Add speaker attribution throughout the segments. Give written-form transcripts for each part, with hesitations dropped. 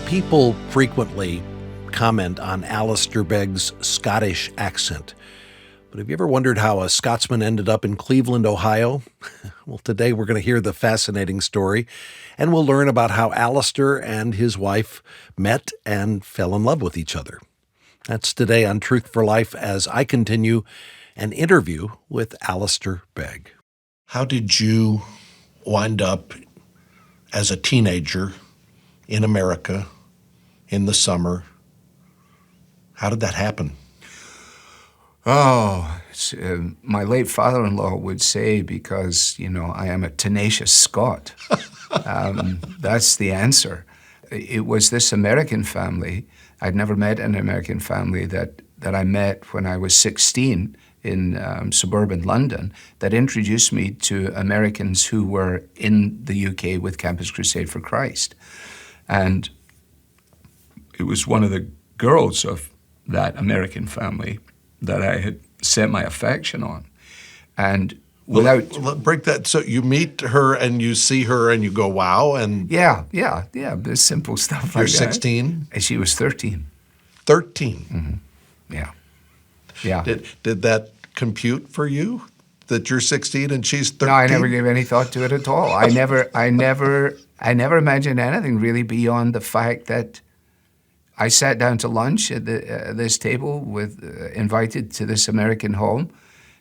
Speaker 1: People frequently comment on Alistair Begg's Scottish accent. But have you ever wondered how a Scotsman ended up in Cleveland, Ohio? Well, today we're going to hear the fascinating story, and we'll learn about how Alistair and his wife met and fell in love with each other. That's today on Truth for Life as I continue an interview with Alistair Begg. How did you wind up as a teenager in America in the summer? How did that happen?
Speaker 2: My late father-in-law would say, because, I am a tenacious Scot. That's the answer. It was this American family. I'd never met an American family that I met when I was 16 in suburban London that introduced me to Americans who were in the UK with Campus Crusade for Christ. And it was one of the girls of that American family that I had set my affection on. And
Speaker 1: break that. So you meet her and you see her and you go, wow. And
Speaker 2: yeah, the simple stuff like that.
Speaker 1: You're 16?
Speaker 2: And she was 13.
Speaker 1: 13?
Speaker 2: Mm-hmm. Yeah.
Speaker 1: Did that compute for you, that you're 16 and she's 13?
Speaker 2: No, I never gave any thought to it at all. I never imagined anything really beyond the fact that I sat down to lunch at this table invited to this American home,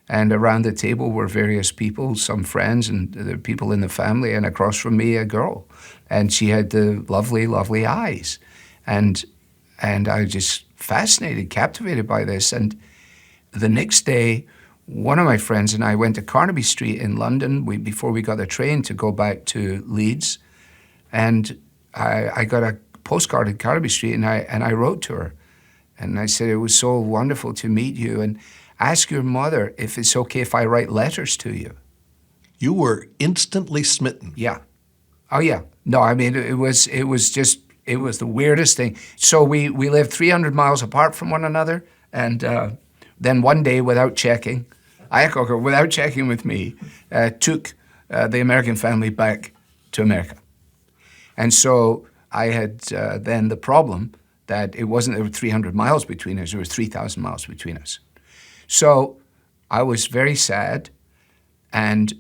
Speaker 2: and around the table were various people, some friends and the people in the family, and across from me a girl, and she had the lovely, lovely eyes, and I was just fascinated, captivated by this. And the next day, one of my friends and I went to Carnaby Street in London before we got the train to go back to Leeds, and I got a postcard in Carnaby Street, and I wrote to her, and I said, it was so wonderful to meet you, and ask your mother if it's okay if I write letters to you.
Speaker 1: You were instantly smitten.
Speaker 2: Yeah. Oh yeah. No, I mean, it was the weirdest thing. So we lived 300 miles apart from one another, and then one day, without checking with me, took the American family back to America. And so I had then the problem that it wasn't there were 300 miles between us, there was 3,000 miles between us. So I was very sad, and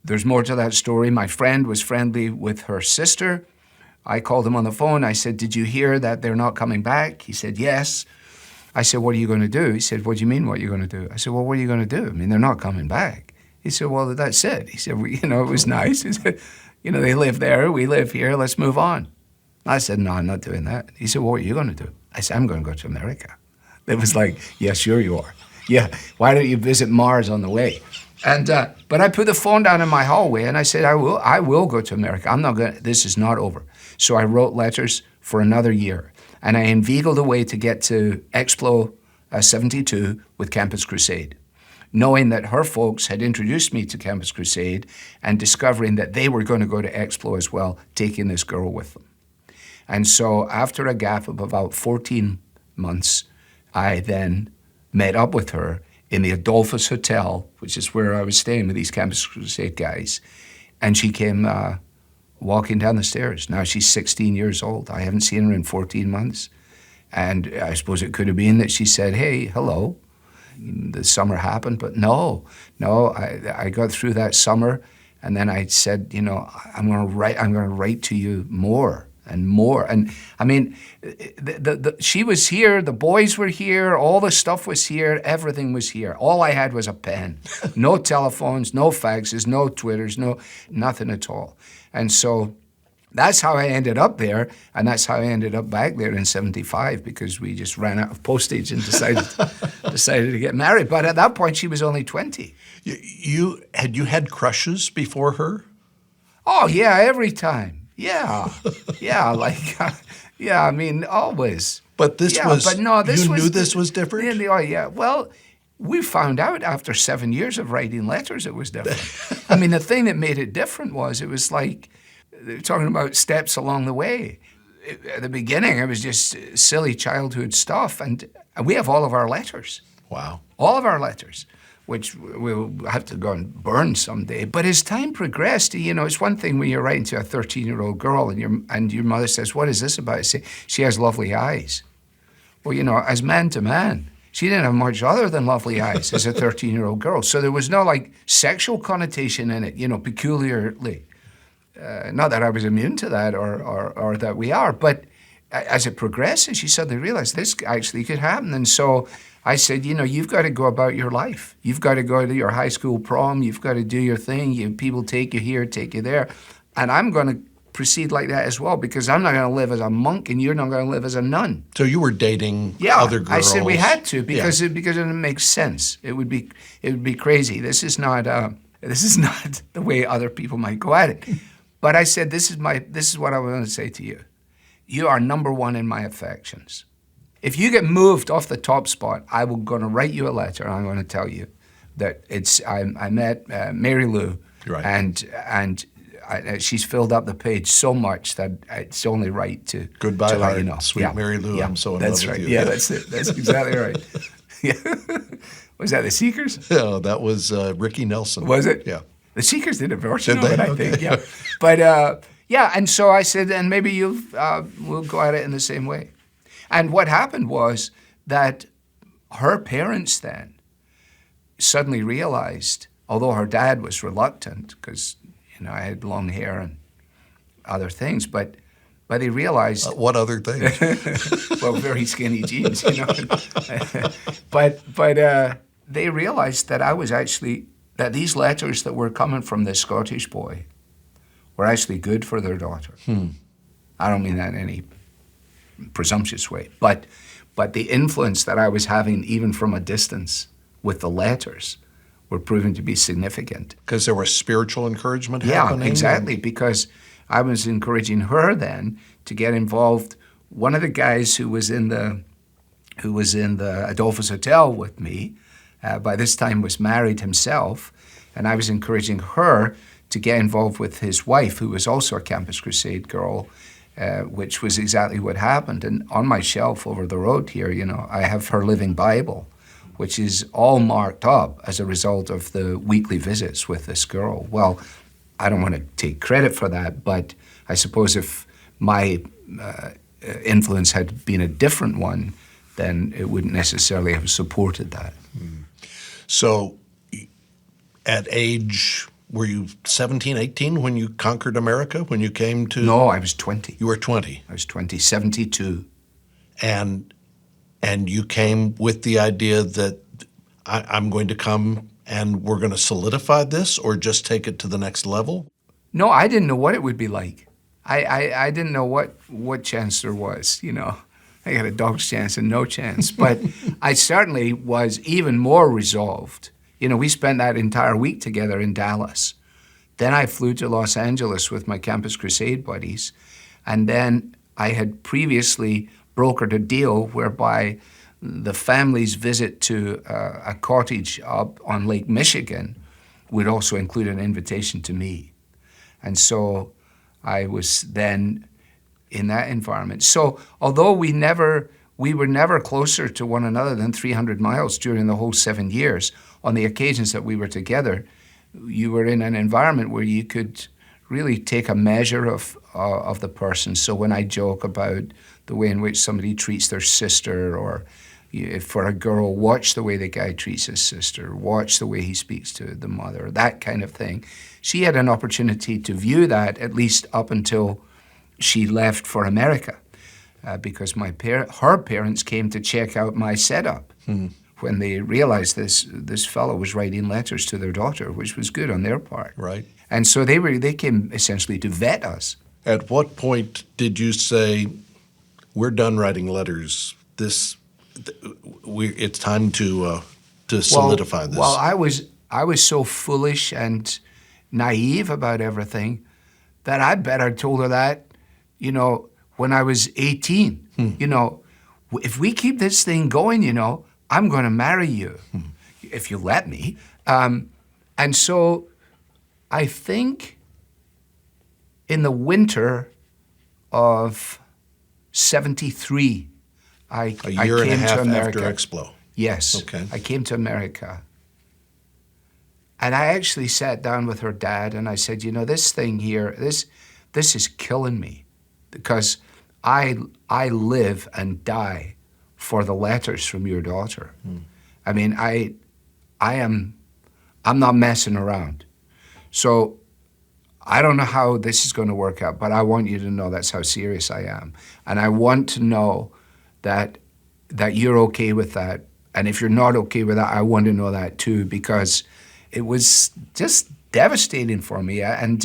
Speaker 2: there's more to that story. My friend was friendly with her sister. I called him on the phone. I said, did you hear that they're not coming back? He said, yes. I said, what are you going to do? He said, what do you mean, what are you going to do? I said, well, what are you going to do? I mean, they're not coming back. He said, well, that's it. He said, well, it was nice. He said, they live there, we live here, let's move on. I said, no, I'm not doing that. He said, well, what are you going to do? I said, I'm going to go to America. It was like, yeah, sure you are. Yeah, why don't you visit Mars on the way? And but I put the phone down in my hallway and I said, I will go to America. This is not over. So I wrote letters for another year, and I inveigled a way to get to Explo 72 with Campus Crusade, knowing that her folks had introduced me to Campus Crusade and discovering that they were going to go to Explo as well, taking this girl with them. And so after a gap of about 14 months, I then met up with her in the Adolphus Hotel, which is where I was staying with these Campus Crusade guys. And she came walking down the stairs. Now she's 16 years old. I haven't seen her in 14 months. And I suppose it could have been that she said, hey, hello. The summer happened, but no, I got through that summer, and then I said, I'm going to write to you more and more. And I mean, she was here, the boys were here, all the stuff was here, everything was here. All I had was a pen. No telephones, no faxes, no Twitters, nothing at all. And so that's how I ended up there, and that's how I ended up back there in 75, because we just ran out of postage and decided to get married. But at that point, she was only 20.
Speaker 1: You had crushes before her?
Speaker 2: Oh, yeah, every time. Yeah, I mean, always.
Speaker 1: But this knew this was different?
Speaker 2: Oh, yeah. Well, we found out after 7 years of writing letters it was different. I mean, the thing that made it different was it was like, they're talking about steps along the way. At the beginning, it was just silly childhood stuff, and we have all of our letters.
Speaker 1: Wow.
Speaker 2: All of our letters. which we'll have to go and burn someday. But as time progressed, it's one thing when you're writing to a 13-year-old girl and your mother says, "What is this about?" I say, "She has lovely eyes." Well, as man to man, she didn't have much other than lovely eyes as a 13-year-old girl. So there was no sexual connotation in it, peculiarly. Not that I was immune to that or that we are, but as it progresses, you suddenly realize this actually could happen. And so I said, you've got to go about your life. You've got to go to your high school prom. You've got to do your thing. People take you here, take you there. And I'm going to proceed like that as well, because I'm not going to live as a monk and you're not going to live as a nun.
Speaker 1: So you were dating other girls.
Speaker 2: I said we had to because it makes sense. It would be crazy. This is not the way other people might go at it. But I said, this is what I was going to say to you. You are number one in my affections. If you get moved off the top spot, I'm going to write you a letter and I'm going to tell you that I met Mary Lou,
Speaker 1: right.
Speaker 2: and she's filled up the page so much that it's only right to
Speaker 1: goodbye,
Speaker 2: to let
Speaker 1: heart,
Speaker 2: you know.
Speaker 1: sweet Mary Lou. I'm so in love with you.
Speaker 2: Yeah, that's it. That's exactly right. Yeah. Was that the Seekers?
Speaker 1: Yeah, that was Ricky Nelson.
Speaker 2: Was it?
Speaker 1: Yeah.
Speaker 2: The Seekers did a version
Speaker 1: Did
Speaker 2: of it,
Speaker 1: they?
Speaker 2: I think. Yeah, but and so I said, and maybe we'll go at it in the same way. And what happened was that her parents then suddenly realized, although her dad was reluctant because I had long hair and other things, but they realized
Speaker 1: what other things?
Speaker 2: well, very skinny jeans, but they realized that that these letters that were coming from this Scottish boy were actually good for their daughter. I don't mean that in any presumptuous way, but the influence that I was having even from a distance with the letters were proving to be significant.
Speaker 1: Because there was spiritual encouragement happening?
Speaker 2: Yeah, exactly, because I was encouraging her then to get involved. One of the guys who was in the Adolphus Hotel with me, by this time was married himself, and I was encouraging her to get involved with his wife, who was also a Campus Crusade girl, which was exactly what happened. And on my shelf over the road here, I have her living Bible, which is all marked up as a result of the weekly visits with this girl. Well, I don't want to take credit for that, but I suppose if my influence had been a different one, then it wouldn't necessarily have supported that.
Speaker 1: So at age, were you 17, 18 when you conquered America, when you came to?
Speaker 2: No, I was 20.
Speaker 1: You were 20.
Speaker 2: I was 20, 72.
Speaker 1: And you came with the idea that I'm going to come and we're going to solidify this, or just take it to the next level?
Speaker 2: No, I didn't know what it would be like. I didn't know what chance there was, I had a dog's chance and no chance. But I certainly was even more resolved. We spent that entire week together in Dallas. Then I flew to Los Angeles with my Campus Crusade buddies. And then I had previously brokered a deal whereby the family's visit to a cottage up on Lake Michigan would also include an invitation to me. And so I was then in that environment. So although we were never closer to one another than 300 miles during the whole 7 years, on the occasions that we were together, you were in an environment where you could really take a measure of the person. So when I joke about the way in which somebody treats their sister, or if for a girl, watch the way the guy treats his sister, watch the way he speaks to the mother, that kind of thing. She had an opportunity to view that, at least up until she left for America, because her parents came to check out my setup when they realized this fellow was writing letters to their daughter, which was good on their part.
Speaker 1: Right.
Speaker 2: And so they came essentially to vet us.
Speaker 1: At what point did you say, we're done writing letters, it's time to solidify this?
Speaker 2: Well, I was so foolish and naive about everything that I bet I told her that, when I was 18. If we keep this thing going, I'm going to marry you, if you let me. And so I think in the winter of 73,
Speaker 1: a year and a half after Explo.
Speaker 2: Yes.
Speaker 1: Okay.
Speaker 2: I came to America And I actually sat down with her dad and I said, this thing here, this is killing me, because I live and die for the letters from your daughter. I mean, I'm not messing around. So I don't know how this is going to work out, but I want you to know that's how serious I am. And I want to know that you're okay with that. And if you're not okay with that, I want to know that too, because it was just devastating for me. And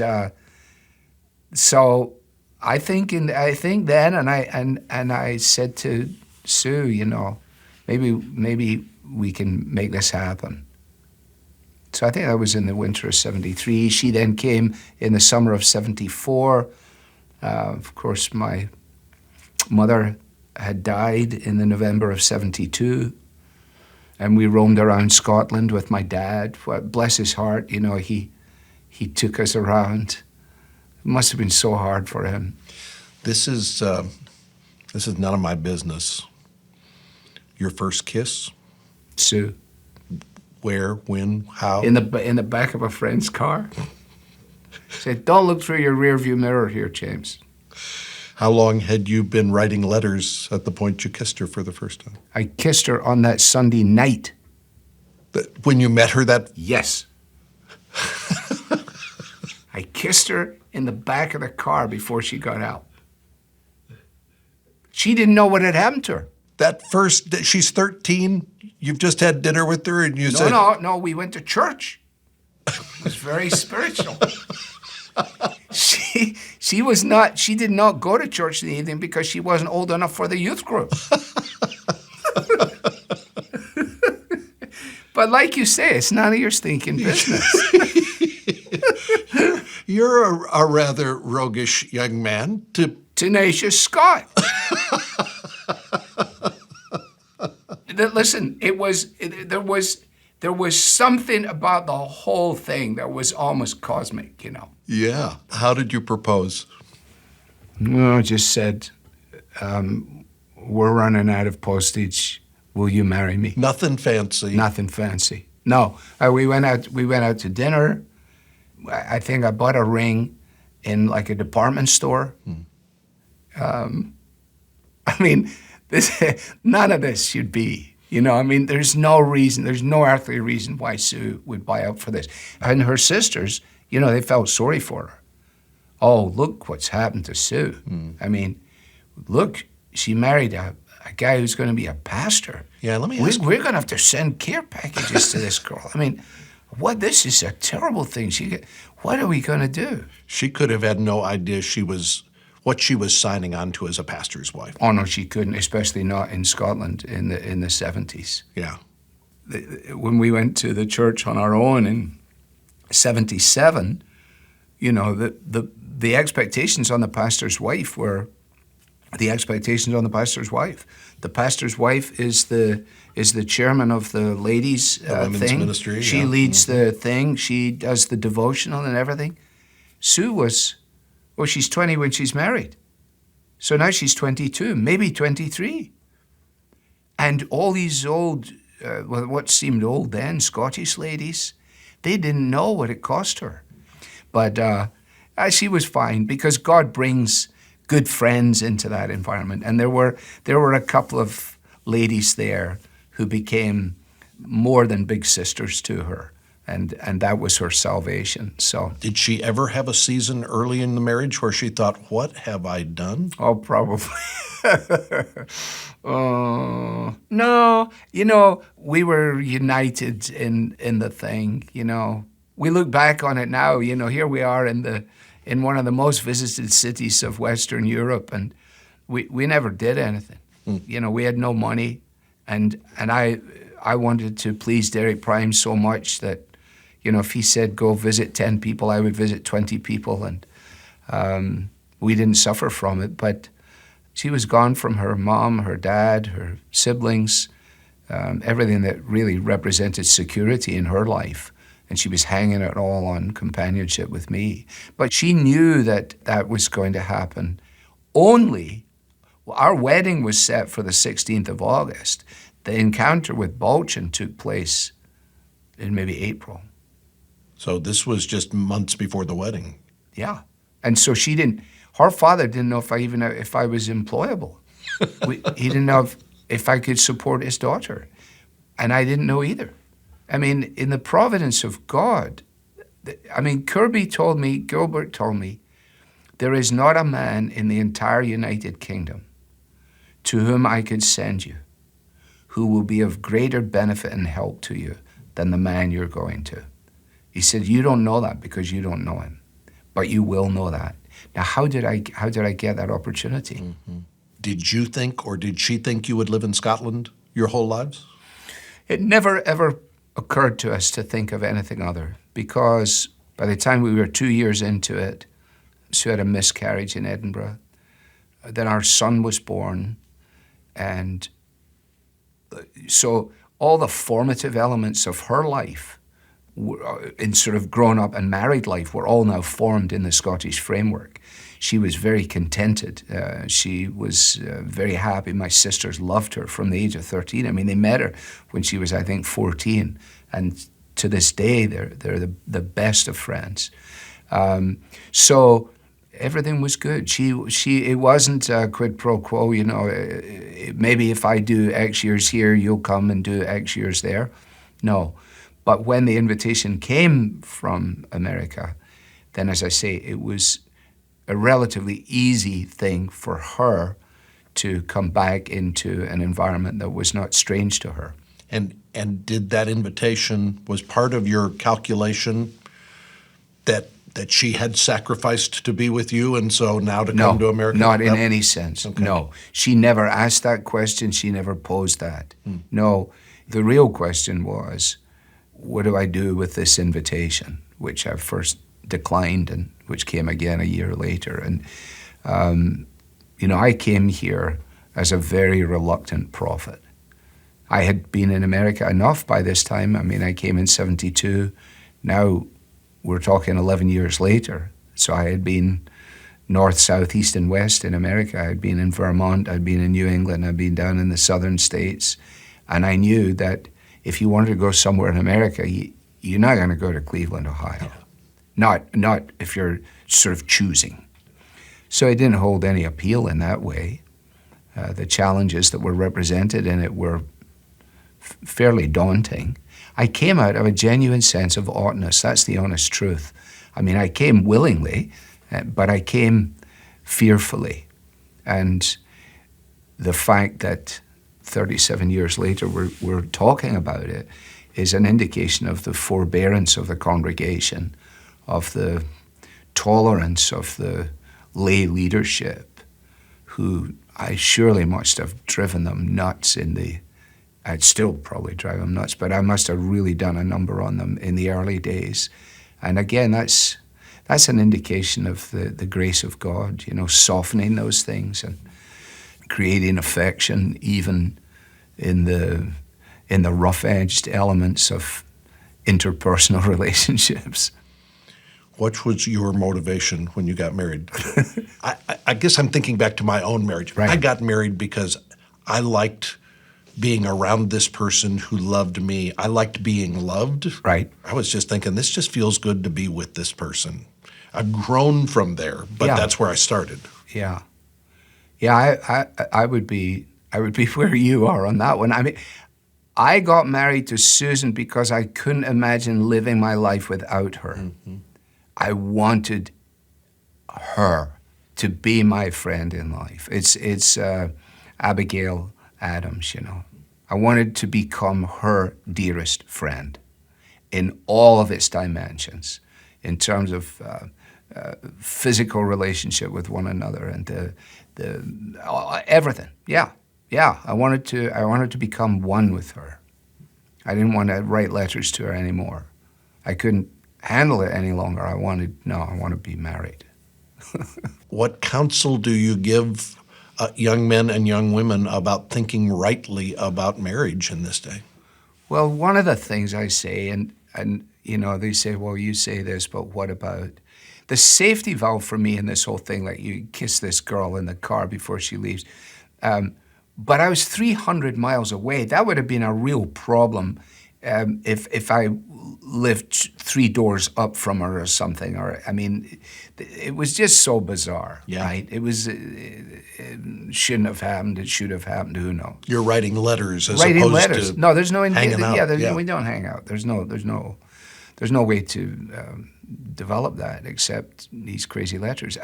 Speaker 2: so I think then, and I said to Sue, maybe we can make this happen. So I think that was in the winter of 73. She then came in the summer of 74. Of course, my mother had died in the November of 72. And we roamed around Scotland with my dad. Bless his heart, he took us around. It must have been so hard for him.
Speaker 1: This is none of my business. Your first kiss?
Speaker 2: Sue.
Speaker 1: Where, when, how?
Speaker 2: In the back of a friend's car. Said, don't look through your rearview mirror here, James.
Speaker 1: How long had you been writing letters at the point you kissed her for the first time?
Speaker 2: I kissed her on that Sunday night.
Speaker 1: When you met her that...
Speaker 2: Yes. I kissed her in the back of the car before she got out. She didn't know what had happened to her.
Speaker 1: That first, she's 13, you've just had dinner with her and you said...
Speaker 2: No, we went to church. It was very spiritual. She did not go to church in the evening because she wasn't old enough for the youth group. But like you say, it's none of your stinking business.
Speaker 1: You're a rather roguish young man to...
Speaker 2: Tenacious Scot. Listen, there was something about the whole thing that was almost cosmic,
Speaker 1: Yeah. How did you propose?
Speaker 2: Well, I just said, we're running out of postage. Will you marry me?
Speaker 1: Nothing fancy.
Speaker 2: Nothing fancy. No. We went out to dinner. I think I bought a ring in like a department store. I mean, none of this should be, there's no reason, there's no earthly reason why Sue would buy out for this. And her sisters, they felt sorry for her. Oh, look what's happened to Sue. I mean, look, she married a guy who's going to be a pastor.
Speaker 1: Yeah, let me ask.
Speaker 2: We're going to have to send care packages to this girl. I mean, this is a terrible thing. What are we going to do?
Speaker 1: She could have had no idea what she was signing on to as a pastor's wife.
Speaker 2: Oh, no, she couldn't, especially not in Scotland in the 70s.
Speaker 1: Yeah.
Speaker 2: When we went to the church on our own in 77, the expectations on the pastor's wife were the expectations on the pastor's wife. The pastor's wife is the chairman of the ladies'
Speaker 1: women's
Speaker 2: thing.
Speaker 1: Ministry.
Speaker 2: She leads the thing. She does the devotional and everything. Sue was... Well, she's 20 when she's married. So now she's 22, maybe 23. And all these old, what seemed old then, Scottish ladies, they didn't know what it cost her. But she was fine because God brings good friends into that environment. And there were a couple of ladies there who became more than big sisters to her. And that was her salvation. So,
Speaker 1: did she ever have a season early in the marriage where she thought, "What have I done?"
Speaker 2: Oh, probably. No. We were united in the thing. We look back on it now. Here we are in one of the most visited cities of Western Europe, and we never did anything. We had no money, and I wanted to please Derek Prime so much that. If he said, go visit 10 people, I would visit 20 people. And we didn't suffer from it. But she was gone from her mom, her dad, her siblings, everything that really represented security in her life. And she was hanging it all on companionship with me. But she knew that was going to happen. Our wedding was set for the 16th of August. The encounter with Bolchin took place in maybe April.
Speaker 1: So this was just months before the wedding.
Speaker 2: Yeah. And so her father didn't know if I was employable. He didn't know if I could support his daughter. And I didn't know either. I mean, in the providence of God, Gilbert told me, there is not a man in the entire United Kingdom to whom I could send you who will be of greater benefit and help to you than the man you're going to. He said, you don't know that because you don't know him, but you will know that. Now, how did I get that opportunity?
Speaker 1: Mm-hmm. Did you think, or did she think, you would live in Scotland your whole lives?
Speaker 2: It never, ever occurred to us to think of anything other, because by the time we were 2 years into it, she had a miscarriage in Edinburgh. Then our son was born, and so all the formative elements of her life in sort of grown up and married life were all now formed in the Scottish framework. She was very contented. She was very happy. My sisters loved her from the age of 13. I mean, they met her when she was, I think, 14. And to this day, they're the best of friends. So everything was good. It wasn't a quid pro quo, you know, maybe if I do X years here, you'll come and do X years there. No. But when the invitation came from America, then, as I say, it was a relatively easy thing for her to come back into an environment that was not strange to her.
Speaker 1: And did that invitation, was part of your calculation that she had sacrificed to be with you, and so now to come to America?
Speaker 2: Not in any sense. Okay. No. She never asked that question. She never posed that. No. The real question was, what do I do with this invitation, which I first declined and which came again a year later. And, I came here as a very reluctant prophet. I had been in America enough by this time. I mean, I came in 72. Now we're talking 11 years later. So I had been north, south, east, and west in America. I had been in Vermont. I'd been in New England. I'd been down in the southern states. And I knew that if you wanted to go somewhere in America, you're not going to go to Cleveland, Ohio. Not if you're sort of choosing. So it didn't hold any appeal in that way. The challenges that were represented in it were fairly daunting. I came out of a genuine sense of oughtness. That's the honest truth. I mean, I came willingly, but I came fearfully. And the fact that 37 years later we're talking about it is an indication of the forbearance of the congregation, of the tolerance of the lay leadership, who I surely must have driven them nuts I'd still probably drive them nuts, but I must have really done a number on them in the early days. And again, that's an indication of the grace of God, softening those things and creating affection even in the rough-edged elements of interpersonal relationships.
Speaker 1: What was your motivation when you got married? I guess I'm thinking back to my own marriage.
Speaker 2: Right.
Speaker 1: I got married because I liked being around this person who loved me. I liked being loved.
Speaker 2: Right.
Speaker 1: I was just thinking, this just feels good to be with this person. I've grown from there, but that's where I started.
Speaker 2: Yeah. Yeah, I would be where you are on that one. I mean, I got married to Susan because I couldn't imagine living my life without her. Mm-hmm. I wanted her to be my friend in life. It's Abigail Adams, I wanted to become her dearest friend in all of its dimensions, in terms of physical relationship with one another and the everything. Yeah. I wanted to become one with her. I didn't want to write letters to her anymore. I couldn't handle it any longer. I want to be married.
Speaker 1: What counsel do you give young men and young women about thinking rightly about marriage in this day?
Speaker 2: Well, one of the things I say, and they say, well, you say this, but what about? The safety valve for me in this whole thing, like you kiss this girl in the car before she leaves, but I was 300 miles away. That would have been a real problem if I lived 3 doors up from her or something, or I mean, it was just so bizarre, right? It was it shouldn't have happened. It should have happened. Who knows?
Speaker 1: You're writing letters as
Speaker 2: Writing
Speaker 1: opposed
Speaker 2: letters.
Speaker 1: to
Speaker 2: No, there's no
Speaker 1: hanging out.
Speaker 2: we don't hang out. There's no way to develop that except these crazy letters.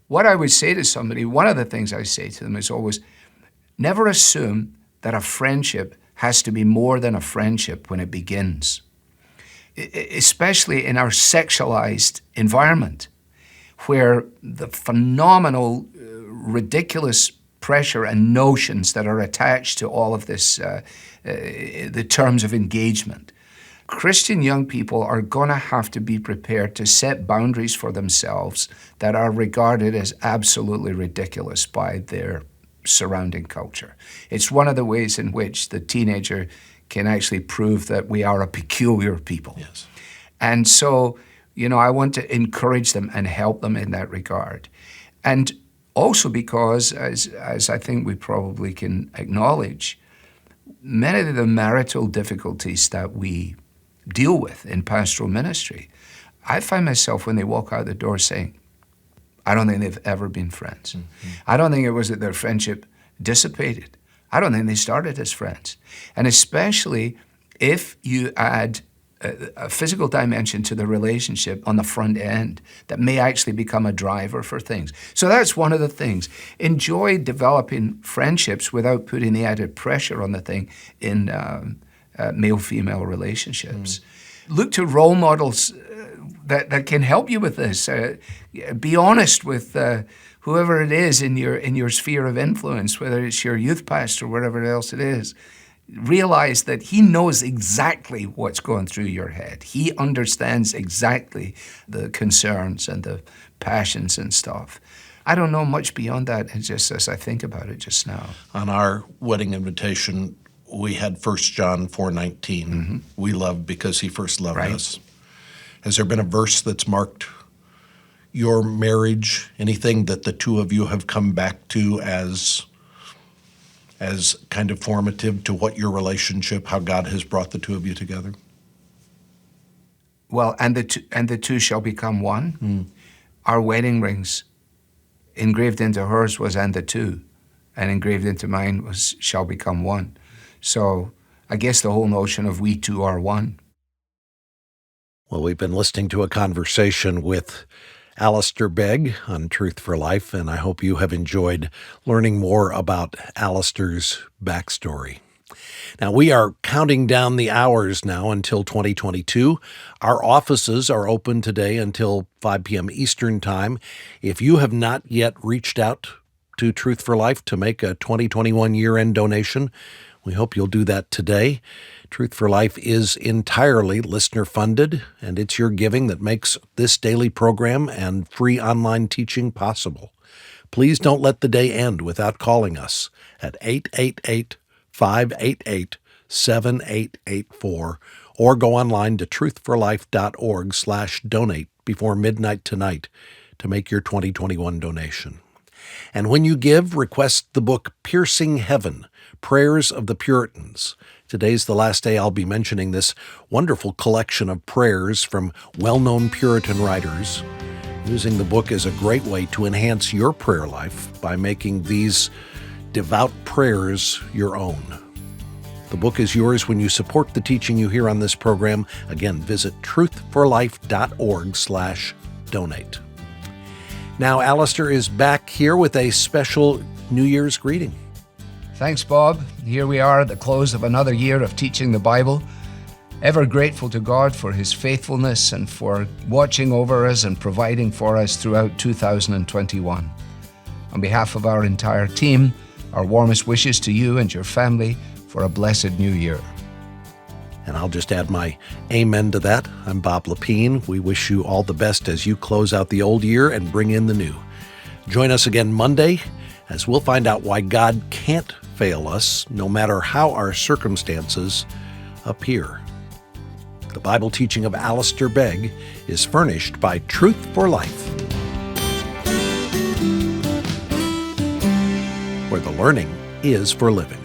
Speaker 2: What I would say to somebody, one of the things I say to them is always, never assume that a friendship has to be more than a friendship when it begins, especially in our sexualized environment, where the phenomenal, ridiculous pressure and notions that are attached to all of this, the terms of engagement. Christian young people are going to have to be prepared to set boundaries for themselves that are regarded as absolutely ridiculous by their surrounding culture. It's one of the ways in which the teenager can actually prove that we are a peculiar people.
Speaker 1: Yes.
Speaker 2: And so, I want to encourage them and help them in that regard. And also because, as I think we probably can acknowledge, many of the marital difficulties that we deal with in pastoral ministry, I find myself when they walk out the door saying, I don't think they've ever been friends. Mm-hmm. I don't think it was that their friendship dissipated. I don't think they started as friends. And especially if you add a physical dimension to the relationship on the front end that may actually become a driver for things. So that's one of the things. Enjoy developing friendships without putting the added pressure on the thing in male-female relationships. Look to role models that can help you with this. Be honest with whoever it is in your sphere of influence, whether it's your youth pastor or whatever else it is. Realize that he knows exactly what's going through your head. He understands exactly the concerns and the passions and stuff. I don't know much beyond that, just as I think about it just now.
Speaker 1: On our wedding invitation, we had 1 John 4:19. Mm-hmm. We love because he first loved us. Has there been a verse that's marked your marriage, anything that the two of you have come back to as kind of formative to what your relationship, how God has brought the two of you together?
Speaker 2: Well, and the two shall become one. Mm. Our wedding rings, engraved into hers was "and the two," and engraved into mine was "shall become one." So I guess the whole notion of we two are one.
Speaker 1: Well, we've been listening to a conversation with Alistair Begg on Truth for Life, and I hope you have enjoyed learning more about Alistair's backstory. Now, we are counting down the hours now until 2022. Our offices are open today until 5 p.m. Eastern Time. If you have not yet reached out to Truth for Life to make a 2021 year-end donation, we hope you'll do that today. Truth for Life is entirely listener-funded, and it's your giving that makes this daily program and free online teaching possible. Please don't let the day end without calling us at 888-588-7884 or go online to truthforlife.org/donate before midnight tonight to make your 2021 donation. And when you give, request the book Piercing Heaven, Prayers of the Puritans. Today's the last day I'll be mentioning this wonderful collection of prayers from well-known Puritan writers. Using the book is a great way to enhance your prayer life by making these devout prayers your own. The book is yours when you support the teaching you hear on this program. Again, visit truthforlife.org/donate. Now, Alistair is back here with a special New Year's greeting.
Speaker 2: Thanks, Bob. Here we are at the close of another year of teaching the Bible. Ever grateful to God for his faithfulness and for watching over us and providing for us throughout 2021. On behalf of our entire team, our warmest wishes to you and your family for a blessed new year.
Speaker 1: And I'll just add my amen to that. I'm Bob Lepine. We wish you all the best as you close out the old year and bring in the new. Join us again Monday as we'll find out why God can't fail us, no matter how our circumstances appear. The Bible teaching of Alistair Begg is furnished by Truth for Life, where the learning is for living.